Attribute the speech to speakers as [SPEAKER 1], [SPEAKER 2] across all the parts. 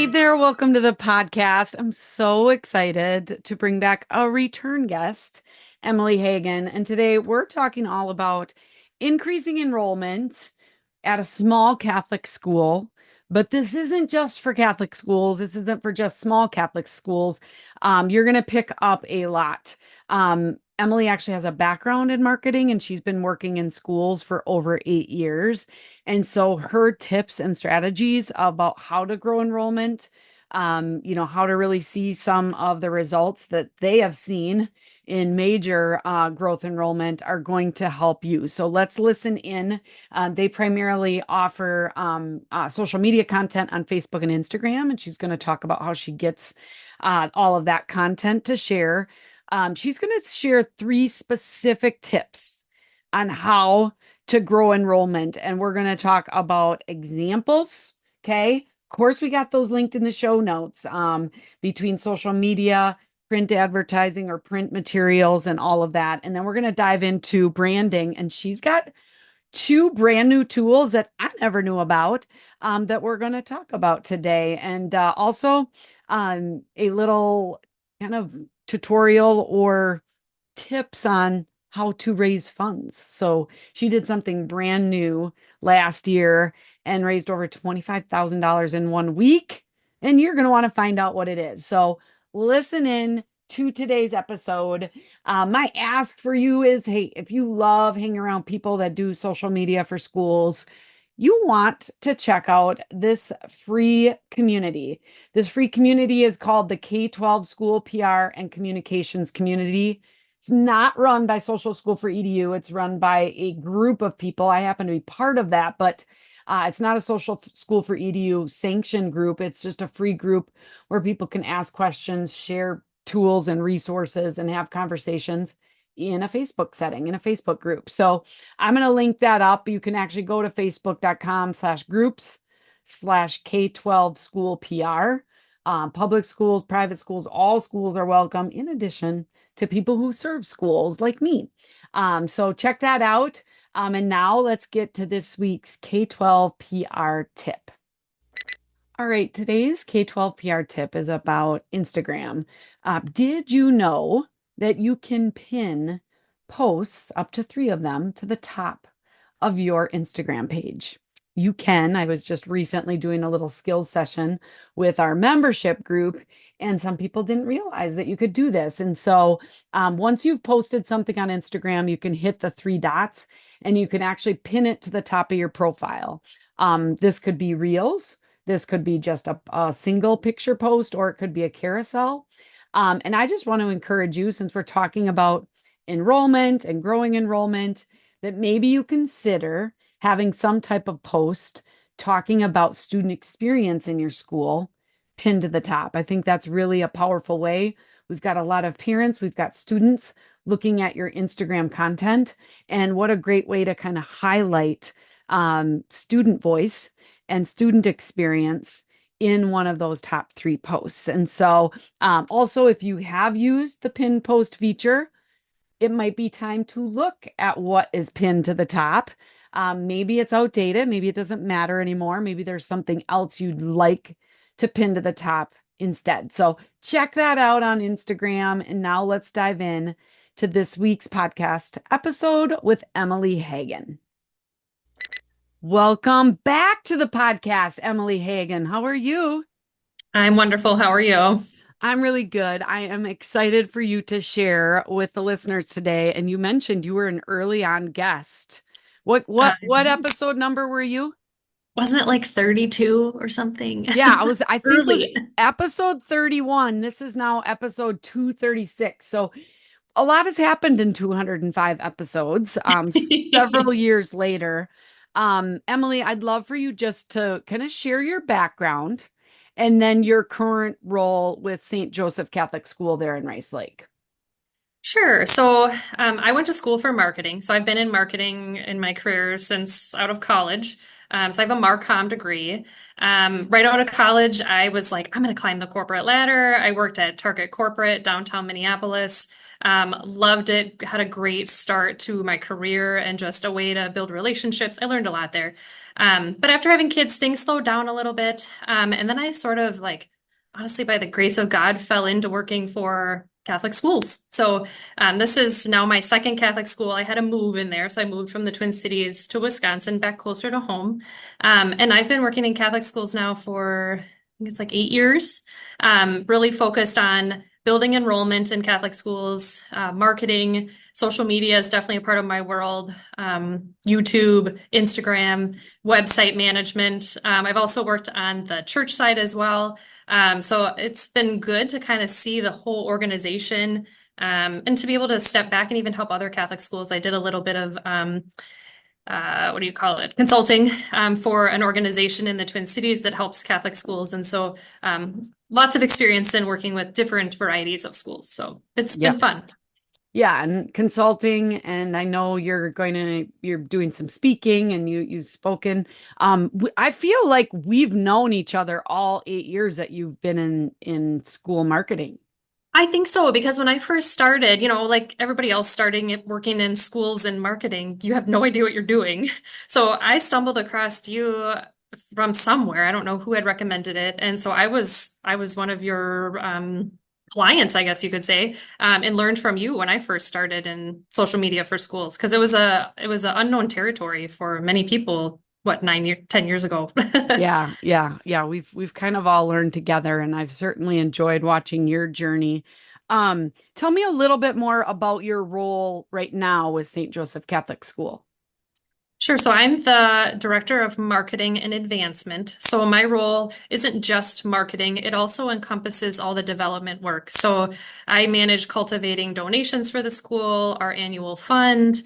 [SPEAKER 1] Hey there, welcome to the podcast. I'm so excited to bring back a return guest, Emily Hagen. And today we're talking all about increasing enrollment at a small Catholic school. But this isn't just for Catholic schools. This isn't for just small Catholic schools. You're going to pick up a lot. Emily actually has a background in marketing and she's been working in schools for over 8 years. And so her tips and strategies about how to grow enrollment, how to really see some of the results that they have seen in major growth enrollment are going to help you. So let's listen in. They primarily offer social media content on Facebook and Instagram, and she's going to talk about how she gets all of that content to share. She's going to share 3 specific tips on how to grow enrollment. And we're going to talk about examples. Okay. Of course, we got those linked in the show notes between social media, print advertising or print materials and all of that. And then we're going to dive into branding. And she's got 2 brand new tools that I never knew about that we're going to talk about today. And also a little kind of tutorial or tips on how to raise funds. So she did something brand new last year and raised over $25,000 in 1 week. And you're going to want to find out what it is. So listen in to today's episode. My ask for you is, hey, if you love hanging around people that do social media for schools, you want to check out this free community. This free community is called the K-12 School PR and Communications Community. It's not run by Social School for EDU. It's run by a group of people. I happen to be part of that, but it's not a Social School for EDU sanctioned group. It's just a free group where people can ask questions, share tools and resources, and have conversations in a Facebook setting, in a Facebook group. So I'm going to link that up. You can actually go to facebook.com/groups/K-12 school PR. Public schools, private schools, all schools are welcome, in addition to people who serve schools like me. So check that out. And now let's get to this week's K-12 PR tip. All right, today's K-12 PR tip is about Instagram. Did you know that you can pin posts, up to 3 of them, to the top of your Instagram page? You can. I was just recently doing a little skills session with our membership group, and some people didn't realize that you could do this. And so once you've posted something on Instagram, you can hit the 3 dots and you can actually pin it to the top of your profile. This could be Reels. This could be just a single picture post, or it could be a carousel. And I just want to encourage you, since we're talking about enrollment and growing enrollment, that maybe you consider having some type of post talking about student experience in your school pinned to the top. I think that's really a powerful way. We've got a lot of parents, we've got students looking at your Instagram content, and what a great way to kind of highlight student voice and student experience in one of those top 3 posts. And so also, if you have used the pin post feature, it might be time to look at what is pinned to the top. Maybe it's outdated. Maybe it doesn't matter anymore. Maybe there's something else you'd like to pin to the top instead. So check that out on Instagram. And now let's dive in to this week's podcast episode with Emily Hagen. Welcome back to the podcast, Emily Hagen. How are you?
[SPEAKER 2] I'm wonderful. How are you?
[SPEAKER 1] I'm really good. I am excited for you to share with the listeners today. And you mentioned you were an early on guest. What
[SPEAKER 2] Yes.
[SPEAKER 1] episode number were you?
[SPEAKER 2] Wasn't it like 32 or something?
[SPEAKER 1] Yeah, I think it was
[SPEAKER 2] Early.
[SPEAKER 1] episode 31. This is now episode 236. So a lot has happened in 205 episodes, several years later. Emily, I'd love for you just to kind of share your background and then your current role with St. Joseph Catholic School there in Rice Lake.
[SPEAKER 2] Sure. I went to school for marketing. So I've been in marketing in my career since out of college. So I have a Marcom degree. Right out of college, I was like, I'm going to climb the corporate ladder. I worked at Target Corporate downtown Minneapolis. Loved it. Had a great start to my career and just a way to build relationships. I learned a lot there. But after having kids, things slowed down a little bit. And then I sort of like, honestly, by the grace of God, fell into working for Catholic schools. This is now my second Catholic school. I had to move in there, so I moved from the Twin Cities to Wisconsin, back closer to home. And I've been working in Catholic schools now for, I think it's like 8 years, really focused on building enrollment in Catholic schools, marketing. Social media is definitely a part of my world. YouTube, Instagram, website management. I've also worked on the church side as well. So it's been good to kind of see the whole organization and to be able to step back and even help other Catholic schools. I did a little bit of what do you call it? Consulting for an organization in the Twin Cities that helps Catholic schools. Lots of experience in working with different varieties of schools. So it's
[SPEAKER 1] Yeah.
[SPEAKER 2] been fun.
[SPEAKER 1] Yeah, and consulting, and I know you're doing some speaking and you've spoken. I feel like we've known each other all 8 years that you've been in school marketing.
[SPEAKER 2] I think so, because when I first started, like everybody else starting working in schools and marketing, you have no idea what you're doing. So I stumbled across you from somewhere. I don't know who had recommended it. And so I was one of your clients, I guess you could say, and learned from you when I first started in social media for schools, because it was an unknown territory for many people, what, 9 years, 10 years ago.
[SPEAKER 1] Yeah, yeah, yeah. We've kind of all learned together, and I've certainly enjoyed watching your journey. Tell me a little bit more about your role right now with St. Joseph Catholic School.
[SPEAKER 2] Sure. So I'm the director of marketing and advancement. So my role isn't just marketing, it also encompasses all the development work. So I manage cultivating donations for the school, our annual fund,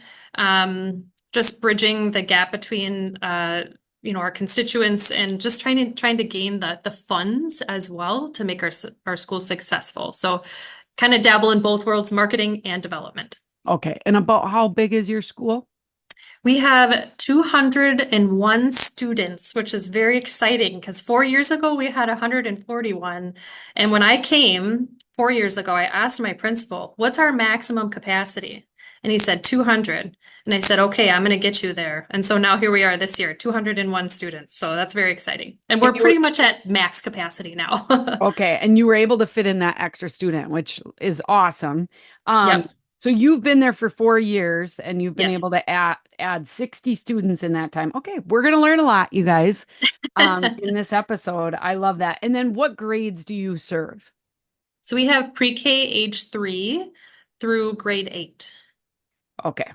[SPEAKER 2] just bridging the gap between our constituents and just trying to gain the funds as well to make our school successful. So kind of dabble in both worlds, marketing and development.
[SPEAKER 1] Okay, and about how big is your school?
[SPEAKER 2] We have 201 students, which is very exciting because 4 years ago we had 141. And when I came 4 years ago, I asked my principal, what's our maximum capacity? And he said 200. And I said, okay, I'm going to get you there. And so now here we are this year, 201 students. So that's very exciting. And
[SPEAKER 1] And
[SPEAKER 2] we're
[SPEAKER 1] you were
[SPEAKER 2] pretty much at max capacity now.
[SPEAKER 1] Okay, and you were able to fit in that extra student, which is awesome. Um,
[SPEAKER 2] Yep.
[SPEAKER 1] so you've been there for 4 years and you've been able
[SPEAKER 2] Yes.
[SPEAKER 1] to add 60 students in that time. Okay, we're gonna learn a lot, you guys, in this episode. I love that. And then what grades do you serve?
[SPEAKER 2] So we have pre-K age 3 through grade 8.
[SPEAKER 1] Okay.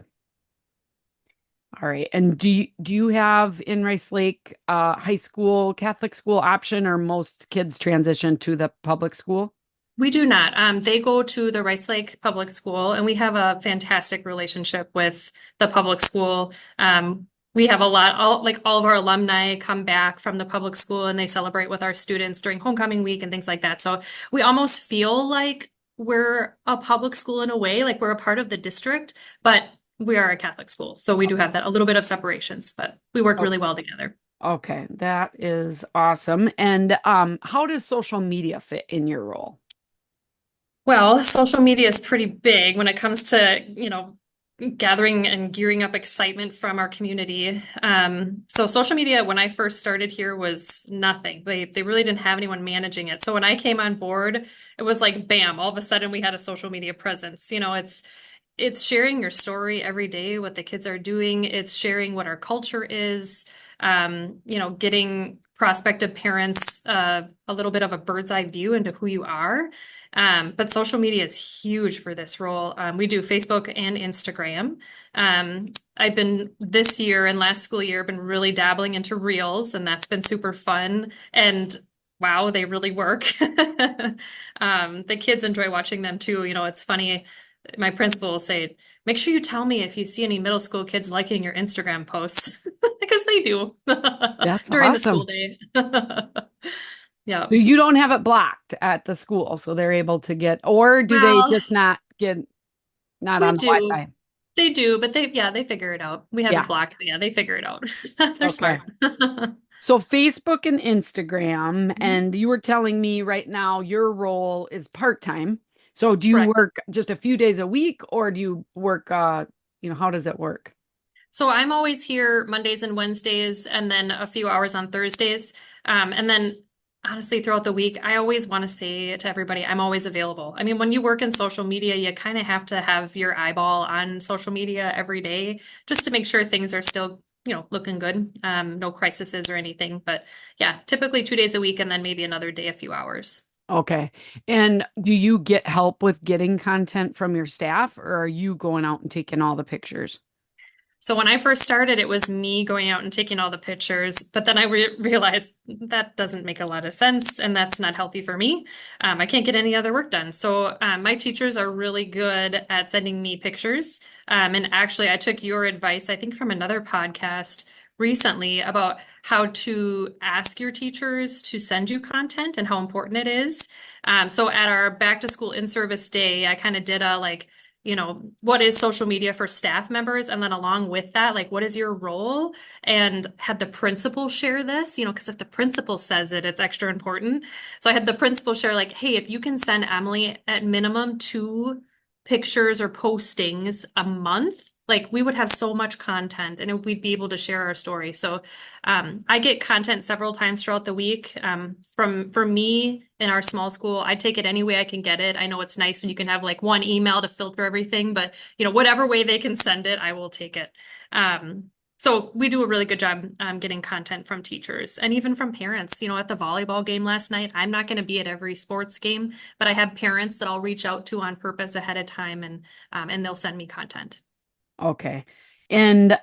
[SPEAKER 1] All right. And do you have in Rice Lake high school Catholic school option or most kids transition to the public school?
[SPEAKER 2] We do not. They go to the Rice Lake Public School, and we have a fantastic relationship with the public school. We have all of our alumni come back from the public school and they celebrate with our students during homecoming week and things like that. So we almost feel like we're a public school in a way, like we're a part of the district, but we are a Catholic school. So we do have that a little bit of separations, but we work
[SPEAKER 1] Oh,
[SPEAKER 2] really well together.
[SPEAKER 1] okay, that is awesome. And how does social media fit in your role?
[SPEAKER 2] Well, social media is pretty big when it comes to, gathering and gearing up excitement from our community. So social media, when I first started here, was nothing. They really didn't have anyone managing it. So when I came on board, it was like bam, all of a sudden we had a social media presence. It's sharing your story every day, what the kids are doing. It's sharing what our culture is. Getting prospective parents a little bit of a bird's eye view into who you are. But social media is huge for this role. We do Facebook and Instagram. I've been this year and last school year been really dabbling into Reels, and that's been super fun. And wow, they really work. The kids enjoy watching them too. It's funny. My principal will say, make sure you tell me if you see any middle school kids liking your Instagram posts because they do
[SPEAKER 1] That's
[SPEAKER 2] during the school
[SPEAKER 1] awesome.
[SPEAKER 2] day. Yeah.
[SPEAKER 1] So you don't have it blocked at the school, so they're able to get, or do they
[SPEAKER 2] Well,
[SPEAKER 1] just not get? not
[SPEAKER 2] We
[SPEAKER 1] on the
[SPEAKER 2] do.
[SPEAKER 1] Wi-Fi.
[SPEAKER 2] They do, but they figure it out. We have it
[SPEAKER 1] Yeah.
[SPEAKER 2] blocked, but yeah, they figure it out. They're
[SPEAKER 1] Okay.
[SPEAKER 2] smart.
[SPEAKER 1] So Facebook and Instagram,
[SPEAKER 2] Mhm.
[SPEAKER 1] and you were telling me right now your role is part-time. So do you
[SPEAKER 2] Correct.
[SPEAKER 1] work just a few days a week or do you work how does it work?
[SPEAKER 2] So I'm always here Mondays and Wednesdays, and then a few hours on Thursdays. And then honestly, throughout the week, I always want to say to everybody, I'm always available. I mean, when you work in social media, you kind of have to have your eyeball on social media every day just to make sure things are still, looking good. No crises or anything. But yeah, typically 2 days a week, and then maybe another day, a few hours.
[SPEAKER 1] Okay. And do you get help with getting content from your staff or are you going out and taking all the pictures?
[SPEAKER 2] So when I first started, it was me going out and taking all the pictures, but then I realized that doesn't make a lot of sense and that's not healthy for me. I can't get any other work done. So my teachers are really good at sending me pictures. And actually, I took your advice, I think, from another podcast recently about how to ask your teachers to send you content and how important it is. So at our back to school in-service day, I kind of did a like, what is social media for staff members? And then along with that, like, what is your role? And had the principal share this, because if the principal says it, it's extra important. So I had the principal share, like, hey, if you can send Emily at minimum 2 pictures or postings a month, like we would have so much content and we'd be able to share our story. So I get content several times throughout the week. For me in our small school, I take it any way I can get it. I know it's nice when you can have like one email to filter everything, but whatever way they can send it, I will take it. So we do a really good job getting content from teachers and even from parents. At the volleyball game last night, I'm not going to be at every sports game, but I have parents that I'll reach out to on purpose ahead of time, and they'll send me content.
[SPEAKER 1] Okay. And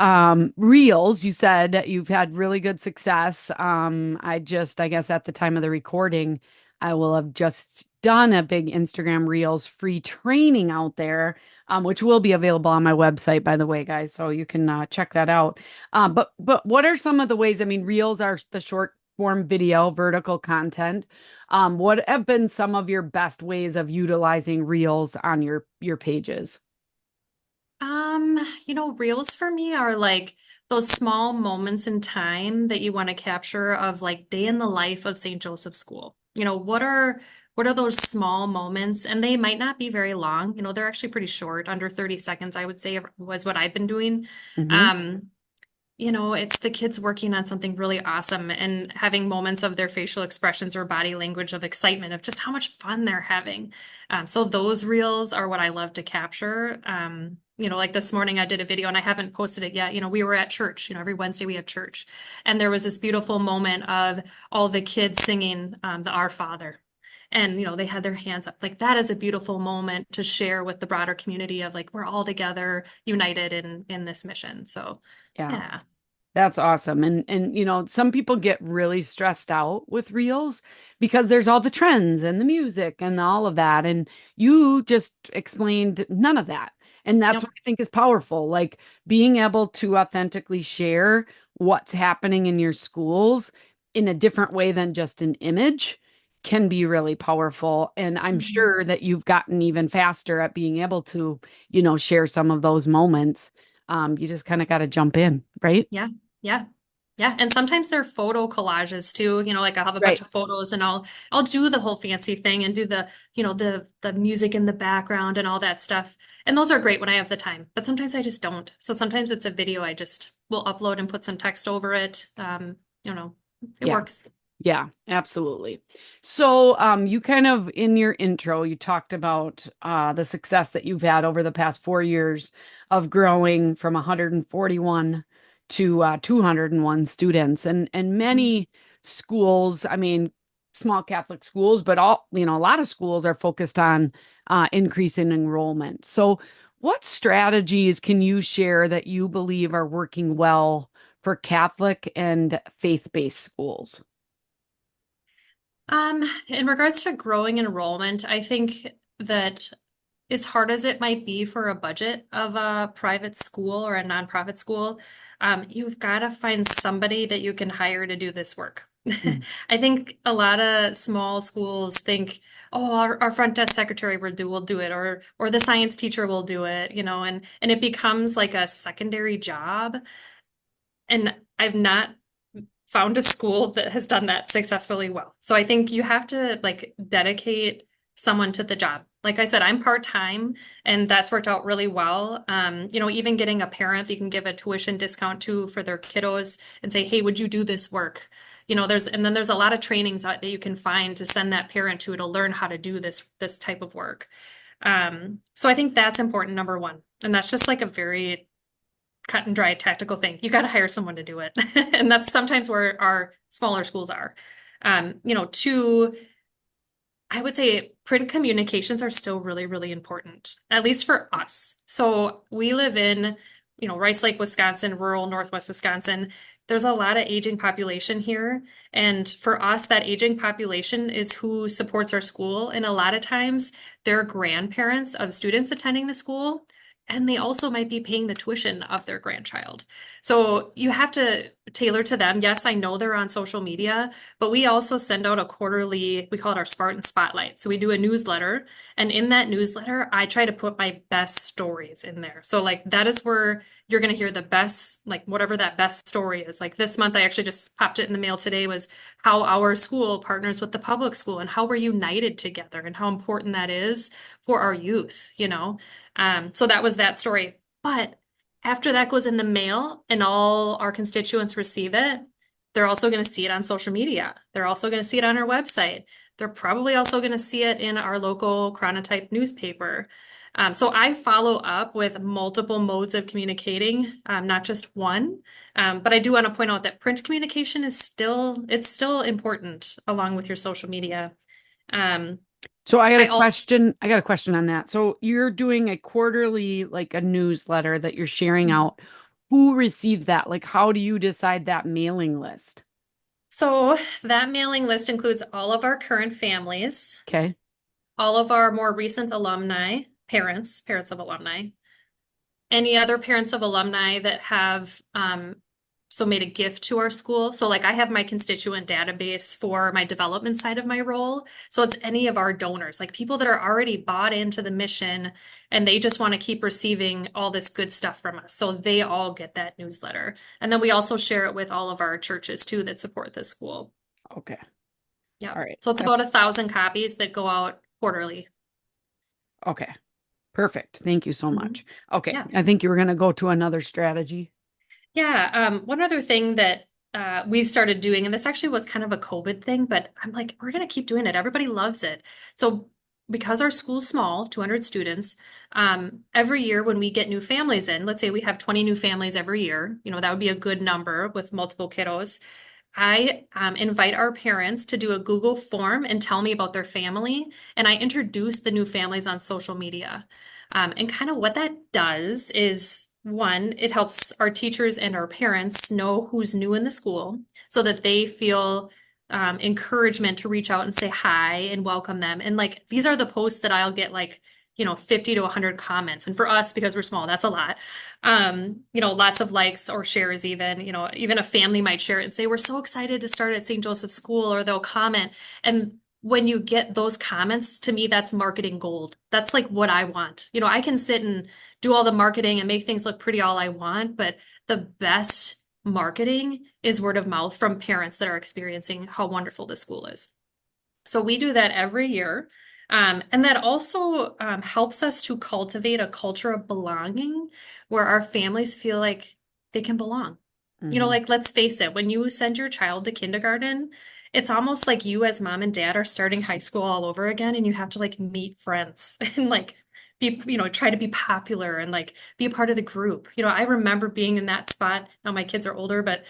[SPEAKER 1] Reels, you said that you've had really good success. I guess at the time of the recording, I will have just done a big Instagram Reels free training out there, which will be available on my website, by the way, guys. So you can check that out. But what are some of the ways? I mean, Reels are the short form video, vertical content. What have been some of your best ways of utilizing Reels on your pages?
[SPEAKER 2] Reels for me are like those small moments in time that you want to capture of like day in the life of St. Joseph's School. What are those small moments? And they might not be very long. They're actually pretty short, under 30 seconds, I would say was what I've been doing.
[SPEAKER 1] Hmm.
[SPEAKER 2] Um, it's the kids working on something really awesome and having moments of their facial expressions or body language of excitement of just how much fun they're having. So those reels are what I love to capture. Like this morning I did a video and I haven't posted it yet. We were at church, every Wednesday we have church. And there was this beautiful moment of all the kids singing the Our Father. And, they had their hands up. Like that is a beautiful moment to share with the broader community of like, we're all together, united in this mission. So
[SPEAKER 1] Yeah.
[SPEAKER 2] yeah.
[SPEAKER 1] That's awesome. And some people get really stressed out with reels because there's all the trends and the music and all of that. And you just explained none of that. And that's
[SPEAKER 2] Yep.
[SPEAKER 1] what I think is powerful. Like being able to authentically share what's happening in your schools in a different way than just an image can be really powerful. And I'm
[SPEAKER 2] Mhm.
[SPEAKER 1] sure that you've gotten even faster at being able to, share some of those moments. You just kind of got to jump in, right?
[SPEAKER 2] Yeah. Yeah. Yeah. And sometimes they're photo collages too. Like I'll have a bunch
[SPEAKER 1] Right.
[SPEAKER 2] of photos and I'll do the whole fancy thing and do the music in the background and all that stuff. And those are great when I have the time. But sometimes I just don't. So sometimes it's a video I just will upload and put some text over it. You know, it
[SPEAKER 1] Yeah.
[SPEAKER 2] works.
[SPEAKER 1] Yeah, absolutely. So, you kind of in your intro, you talked about the success that you've had over the past 4 years of growing from 141 to 201 students, and
[SPEAKER 2] Mhm.
[SPEAKER 1] many schools. I mean, small Catholic schools, but a lot of schools are focused on increasing enrollment. So, what strategies can you share that you believe are working well for Catholic and faith-based schools?
[SPEAKER 2] In regards to growing enrollment, I think that as hard as it might be for a budget of a private school or a nonprofit school, you've got to find somebody that you can hire to do this work.
[SPEAKER 1] Mm.
[SPEAKER 2] I think a lot of small schools think, oh, our front desk secretary will do it, or the science teacher will do it, and it becomes like a secondary job. And I've not found a school that has done that successfully well. So I think you have to like dedicate someone to the job. Like I said, I'm part-time and that's worked out really well. Even getting a parent that you can give a tuition discount to for their kiddos and say, hey, would you do this work? And then there's a lot of trainings out that you can find to send that parent to learn how to do this type of work. So I think that's important, number one. And that's just like a very cut and dry tactical thing. You got to hire someone to do it. And that's sometimes where our smaller schools are. Two, I would say print communications are still really, really important, at least for us. So we live in, Rice Lake, Wisconsin, rural Northwest Wisconsin. There's a lot of aging population here. And for us, that aging population is who supports our school. And a lot of times they're grandparents of students attending the school. And they also might be paying the tuition of their grandchild. So you have to tailor to them. Yes, I know they're on social media, but we also send out a quarterly, we call it our Spartan Spotlight. So we do a newsletter, and in that newsletter, I try to put my best stories in there. So like that is where you're going to hear the best, like whatever that best story is. Like this month, I actually just popped it in the mail today, was how our school partners with the public school and how we're united together and how important that is for our youth. So that was that story. But after that goes in the mail and all our constituents receive it, they're also going to see it on social media. They're also going to see it on our website. They're probably also going to see it in our local chronotype newspaper. So I follow up with multiple modes of communicating, not just one. But I do want to point out that print communication it's still important along with your social media. Um,
[SPEAKER 1] So I got a
[SPEAKER 2] I also
[SPEAKER 1] question. I got a question on that. So you're doing a quarterly, like a newsletter that you're sharing out. Who receives that? Like, how do you decide that mailing list?
[SPEAKER 2] So that mailing list includes all of our current families,
[SPEAKER 1] Okay.
[SPEAKER 2] all of our more recent alumni, parents of alumni, any other parents of alumni that have made a gift to our school. So like I have my constituent database for my development side of my role. So it's any of our donors, like people that are already bought into the mission and they just want to keep receiving all this good stuff from us. So they all get that newsletter. And then we also share it with all of our churches too that support the school.
[SPEAKER 1] Okay.
[SPEAKER 2] Yeah.
[SPEAKER 1] All right.
[SPEAKER 2] So it's about
[SPEAKER 1] That's
[SPEAKER 2] 1,000 copies that go out quarterly.
[SPEAKER 1] okay. Perfect. Thank you so
[SPEAKER 2] Mhm.
[SPEAKER 1] much. Okay.
[SPEAKER 2] Yeah.
[SPEAKER 1] I think you were going to go to another strategy.
[SPEAKER 2] Yeah. One other thing that we've started doing, and this actually was kind of a COVID thing, but I'm like, we're going to keep doing it. Everybody loves it. So because our school's small, 200 students, every year when we get new families in, let's say we have 20 new families every year, that would be a good number with multiple kiddos. I invite our parents to do a Google form and tell me about their family. And I introduce the new families on social media. And kind of what that does is one, it helps our teachers and our parents know who's new in the school so that they feel encouragement to reach out and say hi and welcome them. And like these are the posts that I'll get like, 50 to 100 comments. And for us, because we're small, that's a lot. Lots of likes or shares even, even a family might share it and say, we're so excited to start at St. Joseph School, or they'll comment. And when you get those comments, to me, that's marketing gold. That's like what I want. I can sit and do all the marketing and make things look pretty all I want, but the best marketing is word of mouth from parents that are experiencing how wonderful the school is. So we do that every year. And that also helps us to cultivate a culture of belonging where our families feel like they can belong.
[SPEAKER 1] Hmm.
[SPEAKER 2] Like let's face it, when you send your child to kindergarten, it's almost like you as mom and dad are starting high school all over again and you have to like meet friends and like try to be popular and like be a part of the group. I remember being in that spot. Now my kids are older, but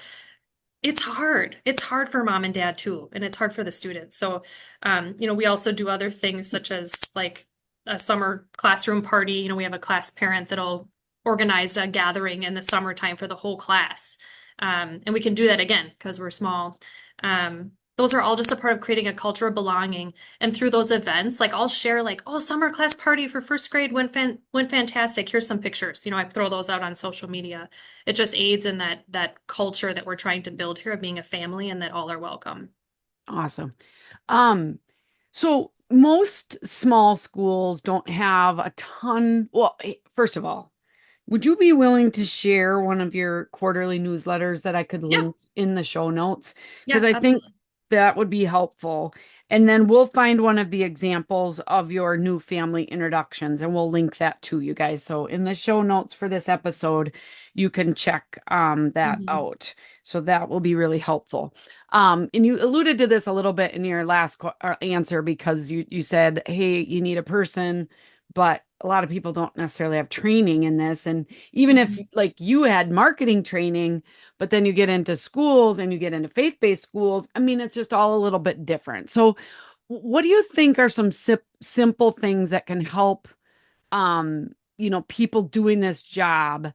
[SPEAKER 2] it's hard. It's hard for mom and dad too, and it's hard for the students. So, we also do other things such as like a summer classroom party. We have a class parent that'll organize a gathering in the summertime for the whole class. And we can do that again because we're small. Those are all just a part of creating a culture of belonging. And through those events, like I'll share like, oh, summer class party for first grade went fantastic. Here's some pictures. I throw those out on social media. It just aids in that culture that we're trying to build here of being a family and that all are welcome.
[SPEAKER 1] Awesome. Um, so most small schools don't have a ton. Well, first of all, would you be willing to share one of your quarterly newsletters that I could
[SPEAKER 2] Yeah,
[SPEAKER 1] link in the show notes? Because
[SPEAKER 2] yeah,
[SPEAKER 1] I think
[SPEAKER 2] absolutely.
[SPEAKER 1] that would be helpful. And then we'll find one of the examples of your new family introductions and we'll link that to you guys. So in the show notes for this episode, you can check that
[SPEAKER 2] Hmm.
[SPEAKER 1] out. So that will be really helpful. And you alluded to this a little bit in your last answer because you said, hey, you need a person, but a lot of people don't necessarily have training in this. And even if
[SPEAKER 2] Hmm.
[SPEAKER 1] like you had marketing training, but then you get into schools and you get into faith-based schools, I mean, it's just all a little bit different. So, what do you think are some simple things that can help, people doing this job,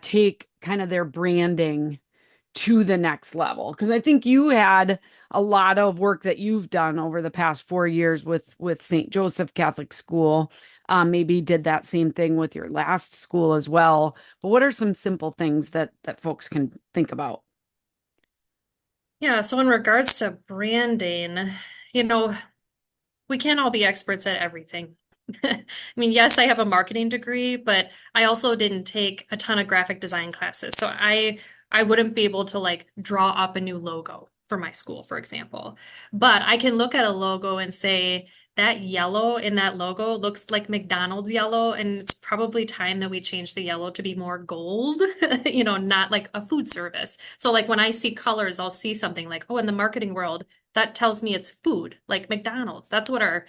[SPEAKER 1] take kind of their branding to the next level? Because I think you had a lot of work that you've done over the past 4 years with St. Joseph Catholic School. Maybe did that same thing with your last school as well. But what are some simple things that folks can think about?
[SPEAKER 2] Yeah, so in regards to branding, you know, we can't all be experts at everything. I mean, yes, I have a marketing degree, but I also didn't take a ton of graphic design classes. So I wouldn't be able to like draw up a new logo for my school, for example. But I can look at a logo and say that yellow in that logo looks like McDonald's yellow, and it's probably time that we change the yellow to be more gold, not like a food service. So like when I see colors, I'll see something like, oh, in the marketing world, that tells me it's food, like McDonald's. That's what our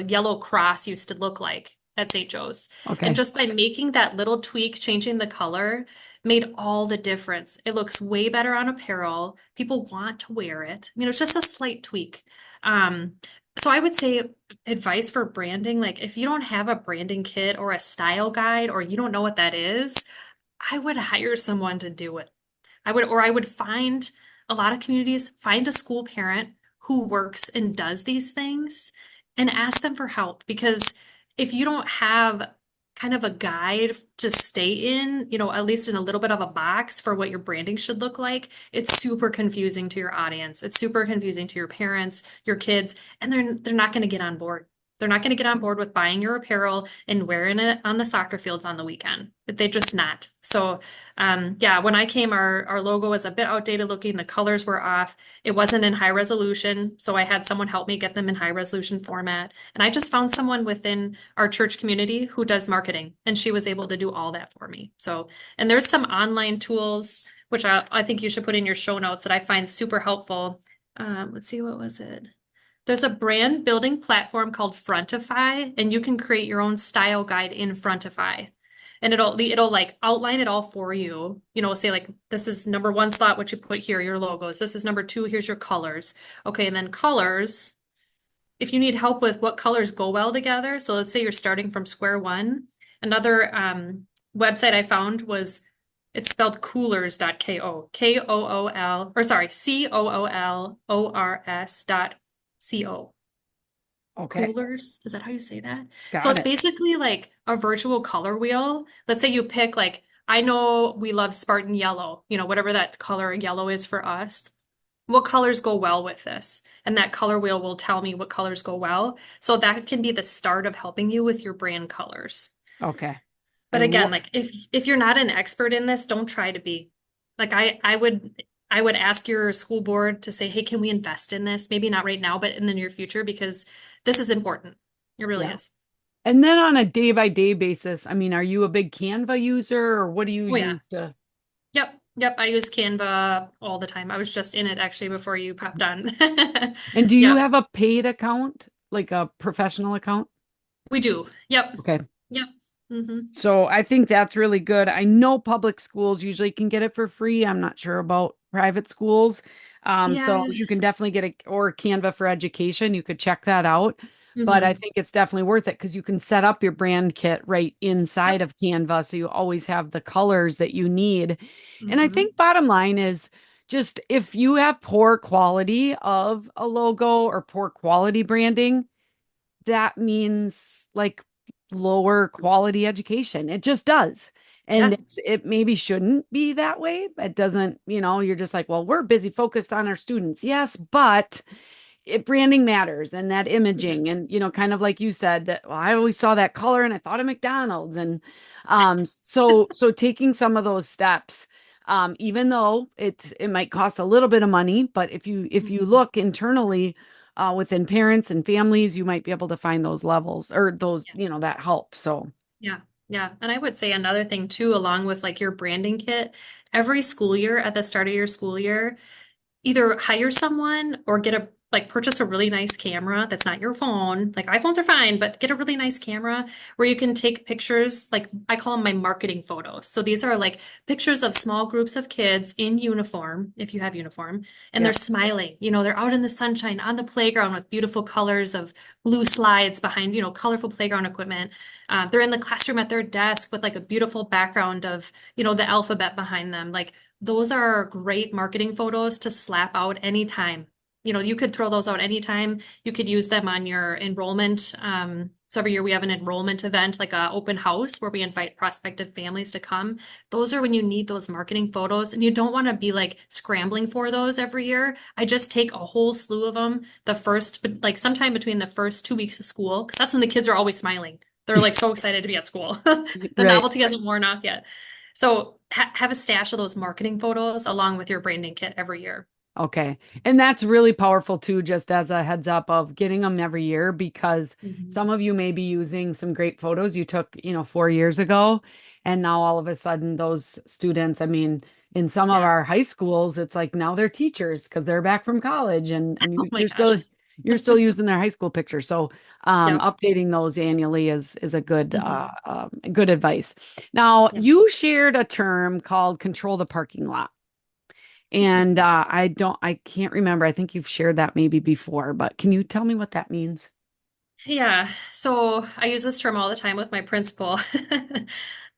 [SPEAKER 2] yellow cross used to look like at St. Joe's. And
[SPEAKER 1] Okay.
[SPEAKER 2] just by making that little tweak, changing the color, made all the difference. It looks way better on apparel. People want to wear it. It's just a slight tweak. Um, so I would say advice for branding, like if you don't have a branding kit or a style guide or you don't know what that is, I would hire someone to do it. I would find a lot of communities, find a school parent who works and does these things and ask them for help. Because if you don't have kind of a guide to stay in, at least in a little bit of a box for what your branding should look like, it's super confusing to your audience. It's super confusing to your parents, your kids, and they're not going to get on board. They're not going to get on board with buying your apparel and wearing it on the soccer fields on the weekend. But they're just not. So yeah, when I came, our logo was a bit outdated looking. The colors were off. It wasn't in high resolution. So I had someone help me get them in high resolution format. And I just found someone within our church community who does marketing, and she was able to do all that for me. So, and there's some online tools, which I think you should put in your show notes that I find super helpful. Let's see, what was it? There's a brand building platform called Frontify, and you can create your own style guide in Frontify. And it'll like outline it all for you. Say like this is number one slot, what you put here, your logos. This is number two, here's your colors. Okay, and then colors, if you need help with what colors go well together. So let's say you're starting from square one. Another website I found was it's spelled coolors.ko, Kool, or sorry, COOLORS.co.
[SPEAKER 1] Okay.
[SPEAKER 2] Coolers. Is that how you say that? So
[SPEAKER 1] Got
[SPEAKER 2] it's
[SPEAKER 1] it.
[SPEAKER 2] basically like a virtual color wheel. Let's say you pick like, I know we love Spartan yellow, whatever that color yellow is for us. What colors go well with this? And that color wheel will tell me what colors go well. So that can be the start of helping you with your brand colors.
[SPEAKER 1] Okay.
[SPEAKER 2] But
[SPEAKER 1] And
[SPEAKER 2] again,
[SPEAKER 1] what?
[SPEAKER 2] like if you're not an expert in this, don't try to be. Like I would ask your school board to say, "Hey, can we invest in this? Maybe not right now, but in the near future because this is important. It really
[SPEAKER 1] Yeah.
[SPEAKER 2] is."
[SPEAKER 1] And then on a day by day basis, I mean, are you a big Canva user or what do you
[SPEAKER 2] Oh yeah.
[SPEAKER 1] use to?
[SPEAKER 2] Yep. Yep. I use Canva all the time. I was just in it actually before you popped on.
[SPEAKER 1] And do you
[SPEAKER 2] Yep.
[SPEAKER 1] have a paid account, like a professional account?
[SPEAKER 2] We do. Yep.
[SPEAKER 1] Okay.
[SPEAKER 2] Yep. Hmm.
[SPEAKER 1] So I think that's really good. I know public schools usually can get it for free. I'm not sure about private schools. So
[SPEAKER 2] Yeah.
[SPEAKER 1] you can definitely get it or Canva for Education. You could check that out. But I
[SPEAKER 2] Hmm.
[SPEAKER 1] think it's definitely worth it because you can set up your brand kit right inside
[SPEAKER 2] Yep.
[SPEAKER 1] of Canva. So you always have the colors that you need. And I
[SPEAKER 2] Hmm.
[SPEAKER 1] think bottom line is just if you have poor quality of a logo or poor quality branding, that means like lower quality education. It just does. And
[SPEAKER 2] Yeah.
[SPEAKER 1] it maybe shouldn't be that way. It doesn't, you're just like, well, we're busy focused on our students. Yes, but branding matters and that
[SPEAKER 2] It
[SPEAKER 1] imaging
[SPEAKER 2] does.
[SPEAKER 1] and kind of like you said that, well, I always saw that color and I thought of McDonald's and so taking some of those steps, even though it might cost a little bit of money, but if you
[SPEAKER 2] Mhm.
[SPEAKER 1] look internally within parents and families, you might be able to find those levels or those,
[SPEAKER 2] Yeah.
[SPEAKER 1] that help. So
[SPEAKER 2] Yeah. Yeah. And I would say another thing too, along with like your branding kit, every school year at the start of your school year, either hire someone or get a like purchase a really nice camera that's not your phone. Like iPhones are fine, but get a really nice camera where you can take pictures. Like I call them my marketing photos. So these are like pictures of small groups of kids in uniform, if you have uniform, and they're
[SPEAKER 1] yeah,
[SPEAKER 2] smiling. They're out in the sunshine on the playground with beautiful colors of blue slides behind, colorful playground equipment. They're in the classroom at their desk with like a beautiful background of, the alphabet behind them. Like those are great marketing photos to slap out anytime. You could throw those out anytime. You could use them on your enrollment. So every year we have an enrollment event, like a open house where we invite prospective families to come. Those are when you need those marketing photos and you don't want to be like scrambling for those every year. I just take a whole slew of them the first, but like sometime between the first 2 weeks of school, because that's when the kids are always smiling. They're like so excited to be at school. The
[SPEAKER 1] right.
[SPEAKER 2] novelty hasn't worn off yet. So have a stash of those marketing photos along with your branding kit every year.
[SPEAKER 1] Okay. And that's really powerful too, just as a heads up of getting them every year because some
[SPEAKER 2] Mhm.
[SPEAKER 1] of you may be using some great photos you took, 4 years ago. And now all of a sudden those students, I mean, in some of
[SPEAKER 2] Yeah.
[SPEAKER 1] our high schools, it's like now they're teachers because they're back from college and
[SPEAKER 2] Oh
[SPEAKER 1] you,
[SPEAKER 2] my
[SPEAKER 1] you're
[SPEAKER 2] gosh.
[SPEAKER 1] still using their high school pictures. So
[SPEAKER 2] Yep.
[SPEAKER 1] updating those annually is a
[SPEAKER 2] Mhm.
[SPEAKER 1] good advice. Now
[SPEAKER 2] Yep.
[SPEAKER 1] you shared a term called control the parking lot. And I can't remember. I think you've shared that maybe before, but can you tell me what that means?
[SPEAKER 2] Yeah. So I use this term all the time with my principal.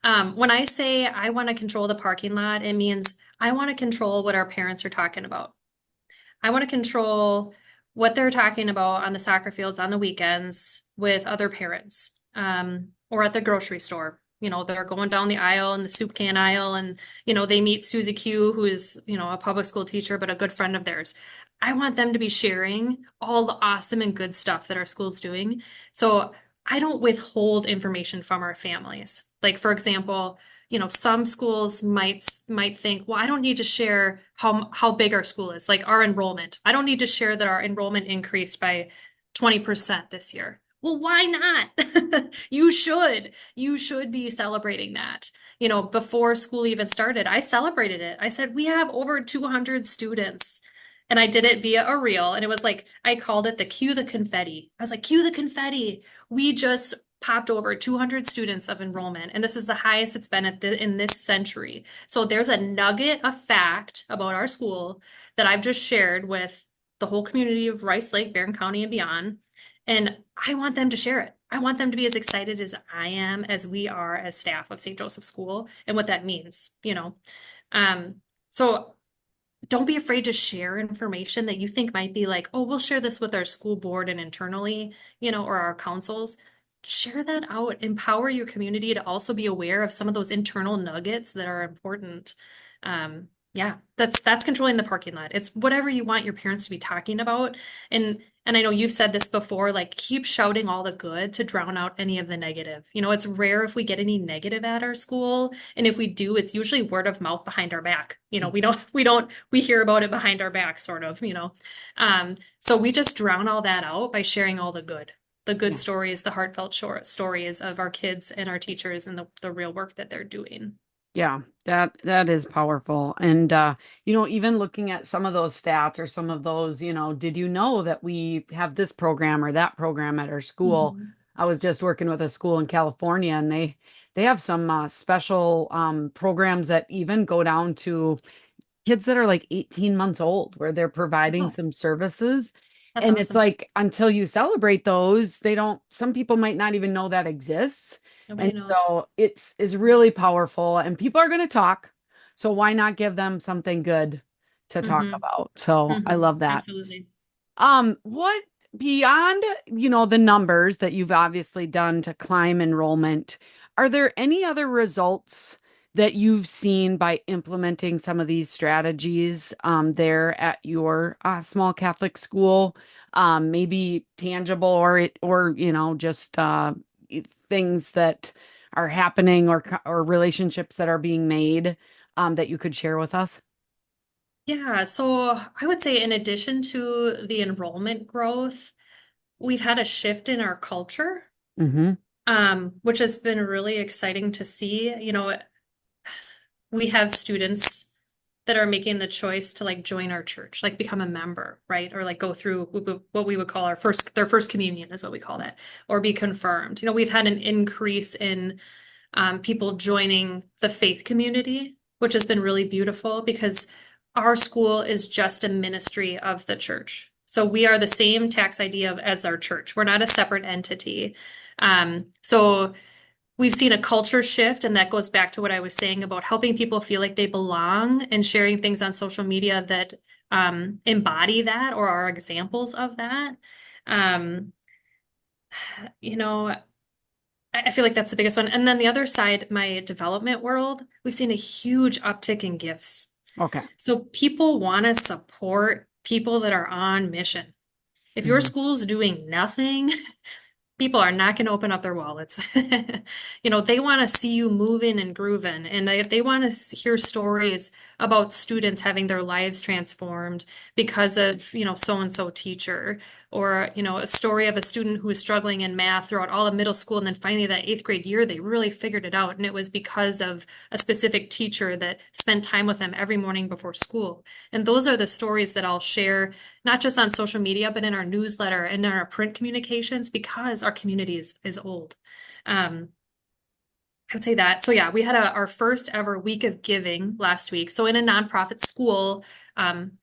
[SPEAKER 2] When I say I want to control the parking lot, it means I want to control what our parents are talking about. I want to control what they're talking about on the soccer fields on the weekends with other parents, or at the grocery store. They're going down the aisle in the soup can aisle and, they meet Susie Q, who is, a public school teacher, but a good friend of theirs. I want them to be sharing all the awesome and good stuff that our school's doing. So I don't withhold information from our families. Like, for example, some schools might think, well, I don't need to share how big our school is, like our enrollment. I don't need to share that our enrollment increased by 20% this year. Well, why not? You should. You should be celebrating that. Before school even started, I celebrated it. I said, we have over 200 students. And I did it via a reel. And it was like, I called it the cue the confetti. I was like, cue the confetti. We just popped over 200 students of enrollment, and this is the highest it's been in this century. So there's a nugget of fact about our school that I've just shared with the whole community of Rice Lake, Barron County, and beyond. And I want them to share it. I want them to be as excited as I am, as we are as staff of St. Joseph School, and what that means. Um, so don't be afraid to share information that you think might be like, oh, we'll share this with our school board and internally, or our councils. Share that out. Empower your community to also be aware of some of those internal nuggets that are important. Yeah, that's controlling the parking lot. It's whatever you want your parents to be talking about. And I know you've said this before, like keep shouting all the good to drown out any of the negative. It's rare if we get any negative at our school. And if we do, it's usually word of mouth behind our back. We hear about it behind our back, sort of. So we just drown all that out by sharing all the good
[SPEAKER 1] Yeah.
[SPEAKER 2] stories, the heartfelt short stories of our kids and our teachers and the real work that they're doing.
[SPEAKER 1] Yeah, that is powerful. And even looking at some of those stats or some of those, did you know that we have this program or that program at our school?
[SPEAKER 2] Mhm.
[SPEAKER 1] I was just working with a school in California and they have some special programs that even go down to kids that are like 18 months old where they're providing
[SPEAKER 2] Oh,
[SPEAKER 1] some services.
[SPEAKER 2] that's
[SPEAKER 1] And it's
[SPEAKER 2] awesome.
[SPEAKER 1] like until you celebrate those, some people might not even know that exists.
[SPEAKER 2] Nobody
[SPEAKER 1] And
[SPEAKER 2] knows.
[SPEAKER 1] so it's really powerful and people are going to talk. So why not give them something good to talk
[SPEAKER 2] Hmm.
[SPEAKER 1] about? So I
[SPEAKER 2] Hmm.
[SPEAKER 1] love that.
[SPEAKER 2] Absolutely.
[SPEAKER 1] What beyond, the numbers that you've obviously done to climb enrollment, are there any other results that you've seen by implementing some of these strategies there at your small Catholic school? maybe tangible or just things that are happening or relationships that are being made that you could share with us?
[SPEAKER 2] Yeah, so I would say in addition to the enrollment growth, we've had a shift in our culture,
[SPEAKER 1] Mm-hmm.
[SPEAKER 2] which has been really exciting to see. We have students that are making the choice to like join our church, like become a member, right? Or like go through what we would call their first communion is what we call that, or be confirmed. We've had an increase in people joining the faith community, which has been really beautiful because our school is just a ministry of the church. So we are the same tax ID as our church. We're not a separate entity. So we've seen a culture shift, and that goes back to what I was saying about helping people feel like they belong and sharing things on social media that embody that or are examples of that. Um, you know, I feel like that's the biggest one. And then the other side, my development world, we've seen a huge uptick in gifts.
[SPEAKER 1] Okay.
[SPEAKER 2] So people want to support people that are on mission. If your
[SPEAKER 1] Mhm.
[SPEAKER 2] school's doing nothing, people are not going to open up their wallets. They want to see you moving and grooving, and they want to hear stories about students having their lives transformed because of, so and so teacher, or, a story of a student who was struggling in math throughout all of middle school. And then finally, that eighth grade year, they really figured it out. And it was because of a specific teacher that spent time with them every morning before school. And those are the stories that I'll share not just on social media, but in our newsletter and in our print communications because our community is old. Um, I would say that. So yeah, we had our first ever week of giving last week. So in a nonprofit school,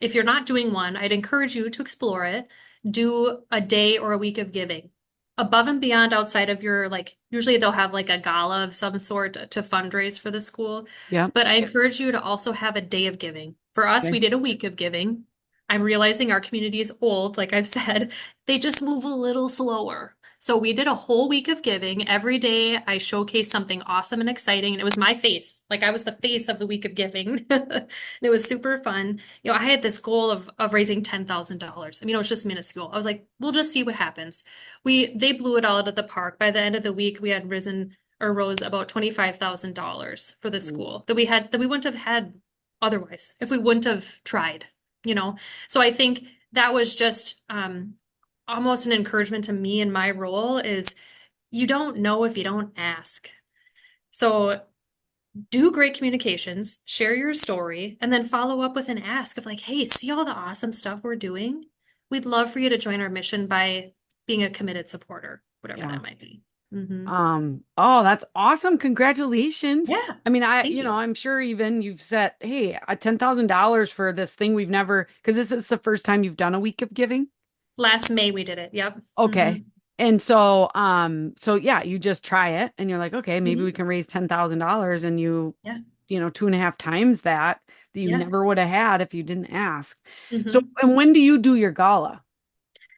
[SPEAKER 2] if you're not doing one, I'd encourage you to explore it. Do a day or a week of giving above and beyond outside of your like, usually they'll have like a gala of some sort to fundraise for the school.
[SPEAKER 1] Yeah.
[SPEAKER 2] But I encourage you to also have a day of giving. For us, we
[SPEAKER 1] Okay.
[SPEAKER 2] did a week of giving. I'm realizing our community is old, like I've said, they just move a little slower. So we did a whole week of giving. Every day I showcased something awesome and exciting, and it was my face. Like I was the face of the week of giving. And it was super fun. I had this goal of raising $10,000. I mean, it was just minuscule. I was like, we'll just see what happens. They blew it all out of the park. By the end of the week, we had rose about $25,000 for the
[SPEAKER 1] Mm.
[SPEAKER 2] school that we wouldn't have had otherwise if we wouldn't have tried, you know. So I think that was just almost an encouragement to me in my role is you don't know if you don't ask. So do great communications, share your story, and then follow up with an ask of like, hey, see all the awesome stuff we're doing? We'd love for you to join our mission by being a committed supporter, whatever
[SPEAKER 1] Yeah.
[SPEAKER 2] that might be. Hmm.
[SPEAKER 1] Oh, that's awesome. Congratulations.
[SPEAKER 2] Yeah,
[SPEAKER 1] I mean,
[SPEAKER 2] thank you.
[SPEAKER 1] I'm sure even you've said, hey, $10,000 for this thing we've never, because this is the first time you've done a week of giving.
[SPEAKER 2] Last May we did it. Yep. Hmm.
[SPEAKER 1] Okay. And so yeah, you just try it and you're like, okay, maybe we
[SPEAKER 2] Hmm.
[SPEAKER 1] can raise $10,000 and
[SPEAKER 2] Yeah.
[SPEAKER 1] two and a half times that you
[SPEAKER 2] Yeah.
[SPEAKER 1] never would have had if you didn't ask. So,
[SPEAKER 2] Hmm.
[SPEAKER 1] and when do you do your gala?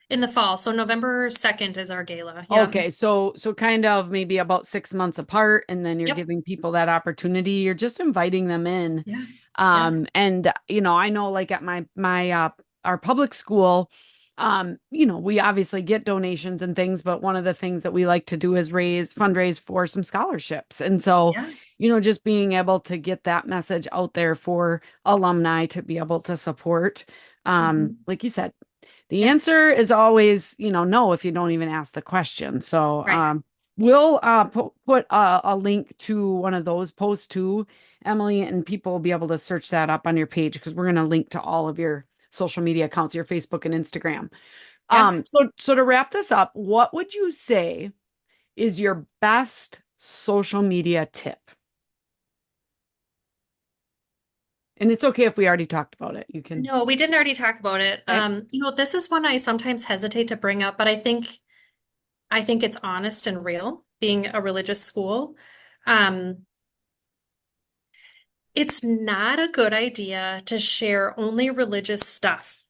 [SPEAKER 2] In the fall. So November 2nd is our gala. Yep.
[SPEAKER 1] Okay, so kind of maybe about 6 months apart, and then you're
[SPEAKER 2] Yep.
[SPEAKER 1] giving people that opportunity. You're just inviting them in.
[SPEAKER 2] Yeah. Yeah.
[SPEAKER 1] And I know like at my our public school, we obviously get donations and things, but one of the things that we like to do is fundraise for some scholarships. And so,
[SPEAKER 2] Yeah.
[SPEAKER 1] just being able to get that message out there for alumni to be able to support,
[SPEAKER 2] Hmm.
[SPEAKER 1] like you said, the
[SPEAKER 2] Yeah.
[SPEAKER 1] answer is always, no, if you don't even ask the question. So,
[SPEAKER 2] Right.
[SPEAKER 1] we'll put a link to one of those posts too, Emily, and people will be able to search that up on your page because we're going to link to all of your social media accounts, your Facebook and Instagram.
[SPEAKER 2] Yeah.
[SPEAKER 1] So to wrap this up, what would you say is your best social media tip? And it's okay if we already talked about it. You can.
[SPEAKER 2] No, we didn't already talk about it.
[SPEAKER 1] Okay.
[SPEAKER 2] This is one I sometimes hesitate to bring up, but I think it's honest and real, being a religious school. Um, it's not a good idea to share only religious stuff.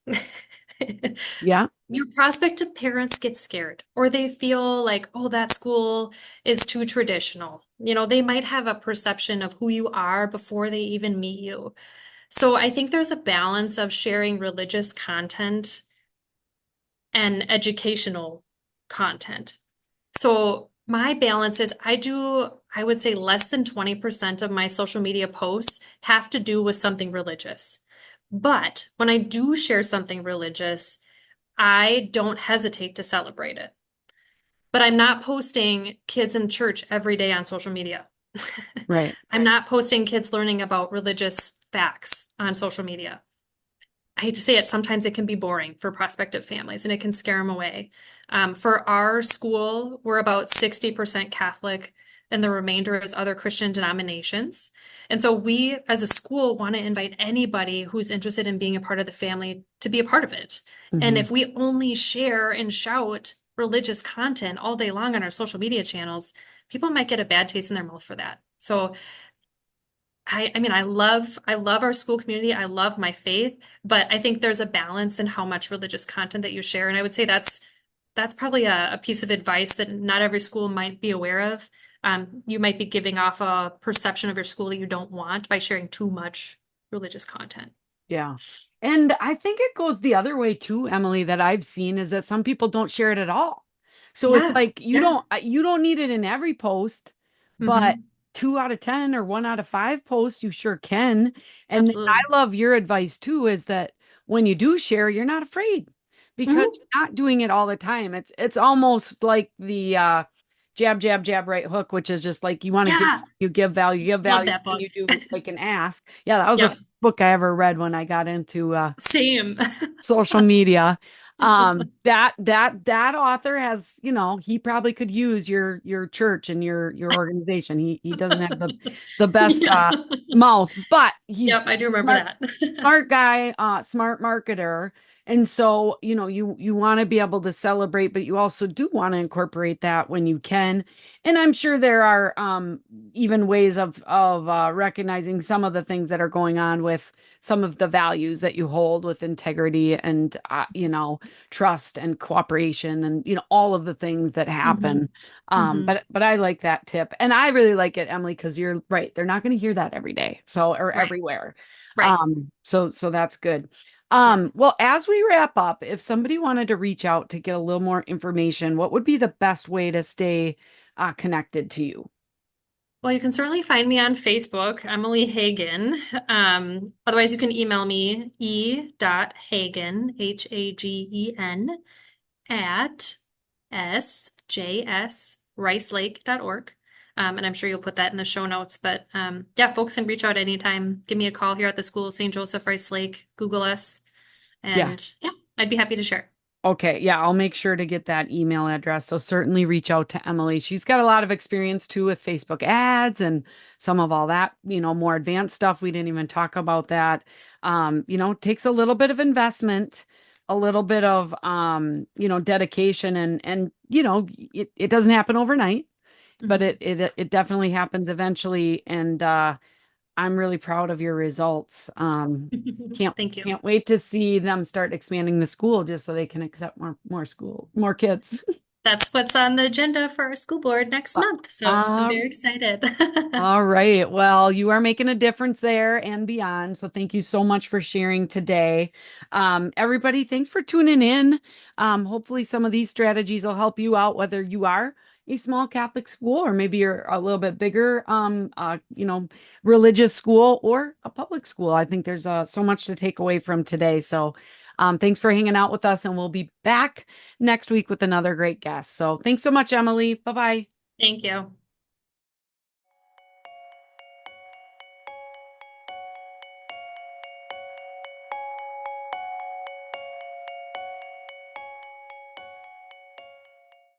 [SPEAKER 1] Yeah.
[SPEAKER 2] Your prospective parents get scared, or they feel like, oh, that school is too traditional. They might have a perception of who you are before they even meet you. So I think there's a balance of sharing religious content and educational content. So my balance is I would say less than 20% of my social media posts have to do with something religious. But when I do share something religious, I don't hesitate to celebrate it. But I'm not posting kids in church every day on social media.
[SPEAKER 1] Right.
[SPEAKER 2] I'm not posting kids learning about religious facts on social media. I hate to say it, sometimes it can be boring for prospective families and it can scare them away. For our school, we're about 60% Catholic and the remainder is other Christian denominations. And so we, as a school, want to invite anybody who's interested in being a part of the family to be a part of it. And
[SPEAKER 1] Hmm.
[SPEAKER 2] if we only share and shout religious content all day long on our social media channels, people might get a bad taste in their mouth for that. So I mean, I love our school community. I love my faith, but I think there's a balance in how much religious content that you share. And I would say that's probably a piece of advice that not every school might be aware of. You might be giving off a perception of your school that you don't want by sharing too much religious content.
[SPEAKER 1] Yeah. And I think it goes the other way too, Emily, that I've seen is that some people don't share it at all. So it's
[SPEAKER 2] Yeah.
[SPEAKER 1] like
[SPEAKER 2] Yeah.
[SPEAKER 1] you don't need it in every post, but
[SPEAKER 2] Hmm.
[SPEAKER 1] 2 out of 10 or 1 out of 5 posts, you sure can. And then
[SPEAKER 2] Absolutely.
[SPEAKER 1] I love your advice too, is that when you do share, you're not afraid because
[SPEAKER 2] Hmm.
[SPEAKER 1] you're not doing it all the time. It's almost like the jab, jab, jab, right hook, which is just like
[SPEAKER 2] Yeah.
[SPEAKER 1] you give
[SPEAKER 2] Love
[SPEAKER 1] value,
[SPEAKER 2] that
[SPEAKER 1] and
[SPEAKER 2] book.
[SPEAKER 1] you do like an ask. Yeah, that was the
[SPEAKER 2] Yep.
[SPEAKER 1] first book I ever read when I got into
[SPEAKER 2] Same.
[SPEAKER 1] social media. That author has, he probably could use your church and your organization. He doesn't have the best
[SPEAKER 2] Yeah.
[SPEAKER 1] mouth, but he's
[SPEAKER 2] Yep, I do remember
[SPEAKER 1] smart
[SPEAKER 2] that.
[SPEAKER 1] smart guy, smart marketer. And so, you want to be able to celebrate, but you also do want to incorporate that when you can. And I'm sure there are even ways of recognizing some of the things that are going on with some of the values that you hold with integrity and trust and cooperation and all of the things that
[SPEAKER 2] Hmm.
[SPEAKER 1] happen.
[SPEAKER 2] Hmm.
[SPEAKER 1] But I like that tip, and I really like it, Emily, because you're right. They're not going to hear that every day, so or
[SPEAKER 2] Right.
[SPEAKER 1] everywhere.
[SPEAKER 2] Right.
[SPEAKER 1] So that's good.
[SPEAKER 2] Yeah.
[SPEAKER 1] Well, as we wrap up, if somebody wanted to reach out to get a little more information, what would be the best way to stay connected to you?
[SPEAKER 2] Well, you can certainly find me on Facebook, Emily Hagen. Otherwise, you can email me e.hagen, Hagen, at sjsricelake.org. And I'm sure you'll put that in the show notes. But yeah, folks can reach out anytime. Give me a call here at the school, St. Joseph Rice Lake. Google us.
[SPEAKER 1] Yeah.
[SPEAKER 2] And yeah, I'd be happy to share.
[SPEAKER 1] Okay, yeah, I'll make sure to get that email address. So certainly reach out to Emily. She's got a lot of experience too with Facebook ads and some of all that, more advanced stuff. We didn't even talk about that. It takes a little bit of investment, a little bit of dedication and it doesn't happen overnight, but
[SPEAKER 2] Mhm.
[SPEAKER 1] it definitely happens eventually. And I'm really proud of your results. Can't
[SPEAKER 2] Thank you.
[SPEAKER 1] can't wait to see them start expanding the school just so they can accept more kids.
[SPEAKER 2] That's what's on the agenda for our school board next month. So I'm
[SPEAKER 1] Uh,
[SPEAKER 2] very excited.
[SPEAKER 1] all right. Well, you are making a difference there and beyond. So thank you so much for sharing today. Everybody, thanks for tuning in. Hopefully some of these strategies will help you out, whether you are a small Catholic school or maybe you're a little bit bigger, religious school or a public school. I think there's so much to take away from today. So thanks for hanging out with us, and we'll be back next week with another great guest. So thanks so much, Emily. Bye-bye.
[SPEAKER 2] Thank you.